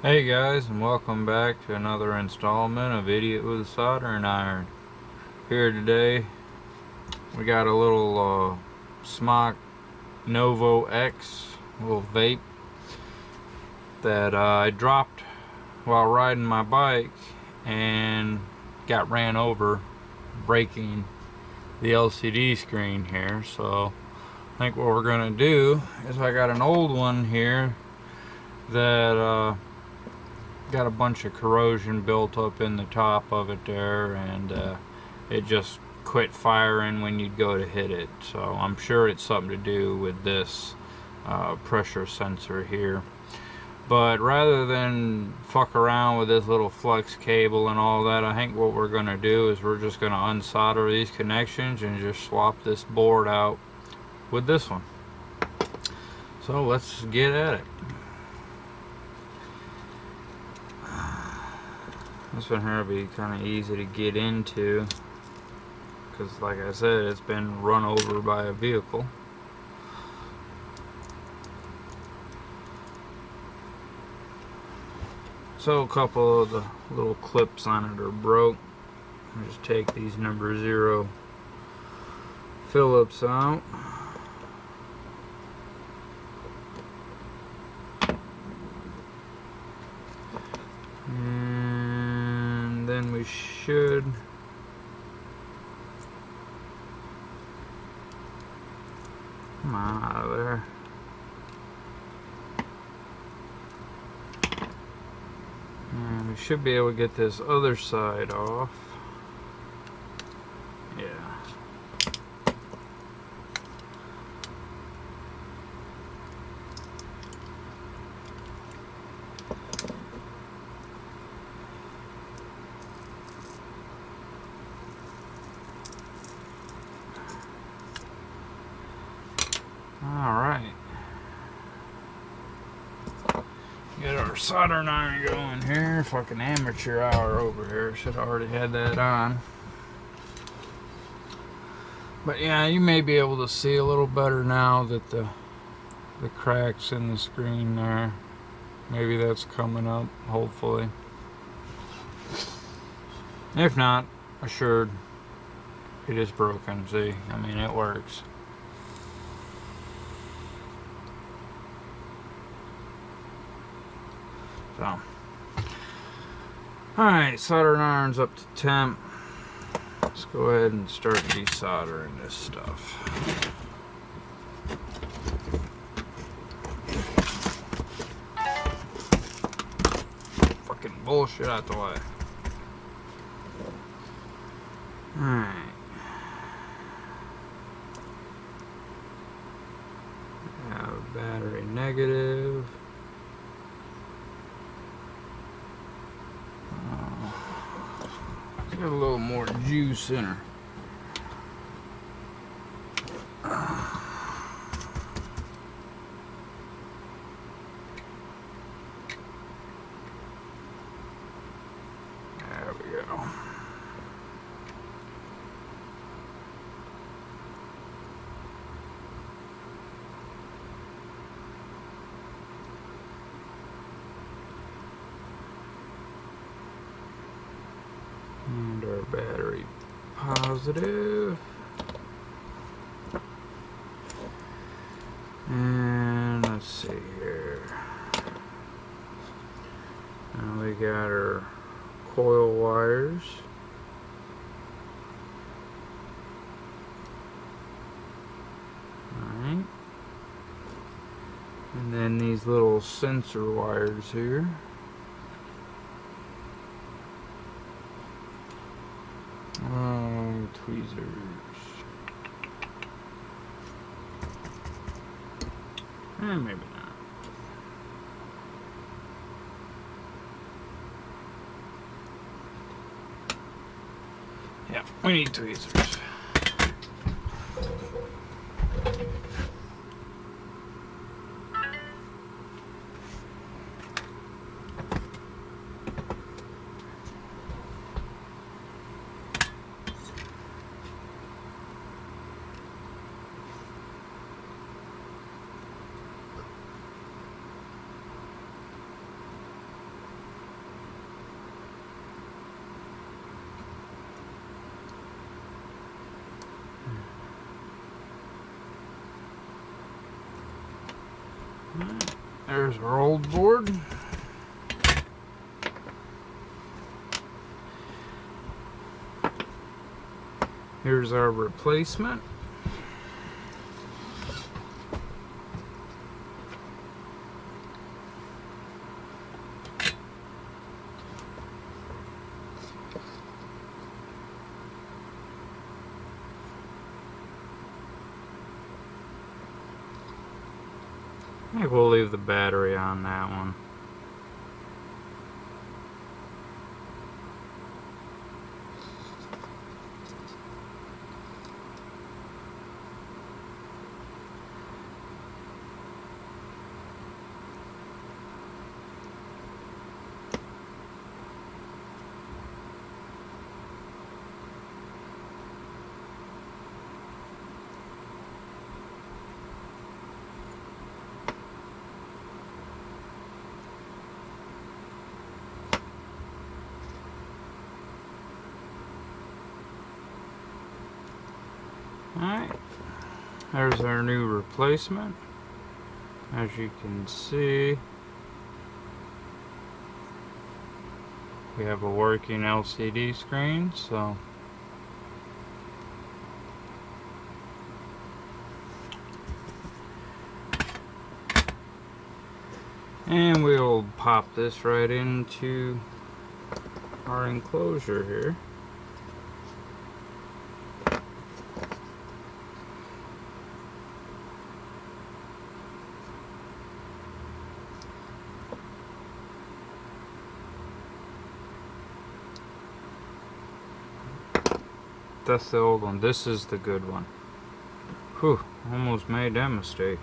Hey guys, and welcome back to another installment of Idiot with a Soldering Iron. Here today, we got a little Smok Novo X, little vape that I dropped while riding my bike and got ran over, breaking the LCD screen here. So I think what we're gonna do is I got an old one here that got a bunch of corrosion built up in the top of it there, and it just quit firing when you'd go to hit it. So I'm sure it's something to do with this pressure sensor here. But rather than fuck around with this little flex cable and all that, I think what we're going to do is we're just going to unsolder these connections and just swap this board out with this one. So let's get at it. This one here will be kind of easy to get into because, like I said, it's been run over by a vehicle. So a couple of the little clips on it are broke. I'll just take these number 0 Phillips out. And then we should come on out of there. And we should be able to get this other side off. Yeah. Alright. Get our soldering iron going here. Fucking amateur hour over here. Should have already had that on. But yeah, you may be able to see a little better now that the cracks in the screen there. Maybe that's coming up, hopefully. If not, assured, it is broken. See, I mean, it works. So, alright, soldering iron's up to temp. Let's go ahead and start desoldering this stuff. Fucking bullshit out the way. Alright. Have battery negative. Got a little more juice in her. There we go. And our battery positive. And let's see here. Now we got our coil wires. Alright. And then these little sensor wires here. Tweezers. Maybe not. Yeah, we need tweezers. There's our old board. Here's our replacement. I think we'll leave the battery on that one. Alright, there's our new replacement. As you can see, we have a working LCD screen, so and we'll pop this right into our enclosure here. That's the old one. This is the good one. Whew, almost made that mistake.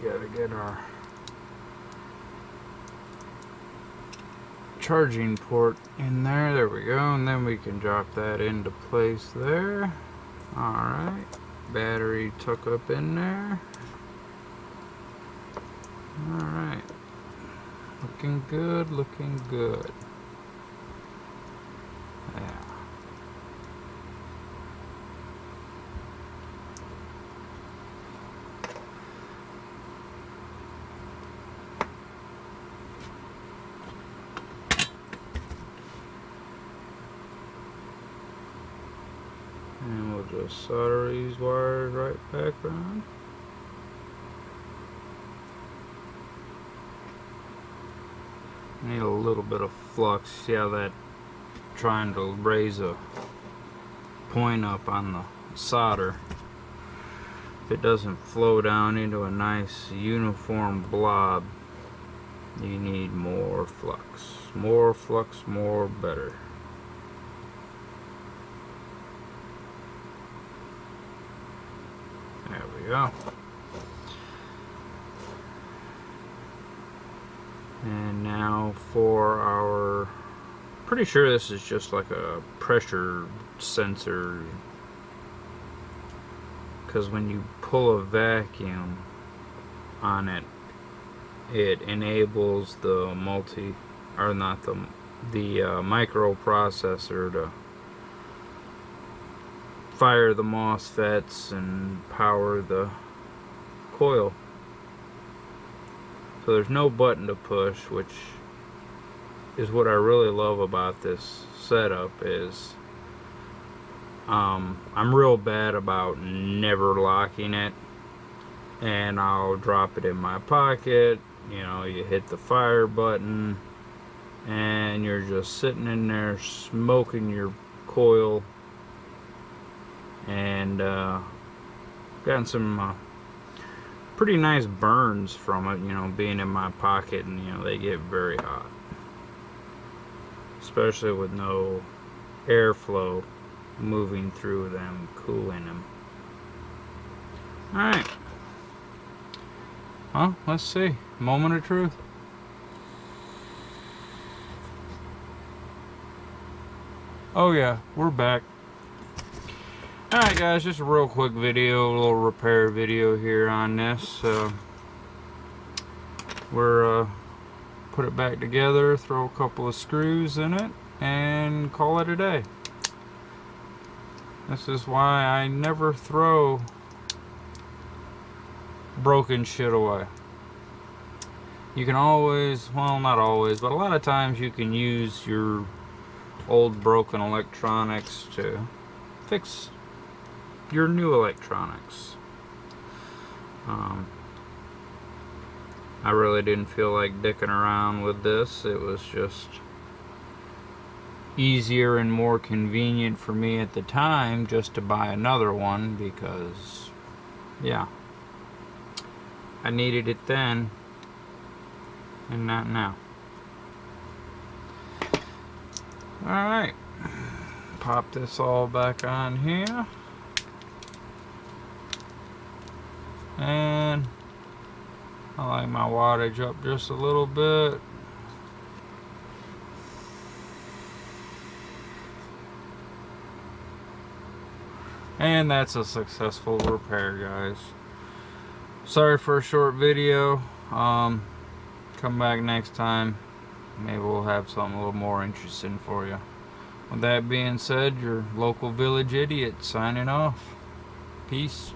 We gotta get our charging port in there. There we go, and then we can drop that into place there. Alright. Battery tuck up in there. Alright. Looking good, looking good. Yeah. And we'll just solder these wires right back around. Need a little bit of flux. See how that trying to raise a point up on the solder. If it doesn't flow down into a nice uniform blob, you need more flux. More flux, more better. There we go. And now for our, pretty sure this is just like a pressure sensor, because when you pull a vacuum on it, it enables the microprocessor to fire the MOSFETs and power the coil. So there's no button to push, which is what I really love about this setup. Is I'm real bad about never locking it, and I'll drop it in my pocket. You know, you hit the fire button and you're just sitting in there smoking your coil, and gotten some pretty nice burns from it, you know, being in my pocket, and you know, they get very hot, especially with no airflow moving through them, cooling them. Alright, well, let's see, moment of truth. Oh yeah, we're back. Alright guys, just a real quick video, a little repair video here on this. We're put it back together, throw a couple of screws in it, and call it a day. This is why I never throw broken shit away. You can always, well, not always, but a lot of times you can use your old broken electronics to fix your new electronics. I really didn't feel like dicking around with this. It was just easier and more convenient for me at the time just to buy another one because, yeah, I needed it then and not now. Alright, pop this all back on here, and I like my wattage up just a little bit. And that's a successful repair, guys. Sorry for a short video. Come back next time. Maybe we'll have something a little more interesting for you. With that being said, your local village idiot signing off. Peace.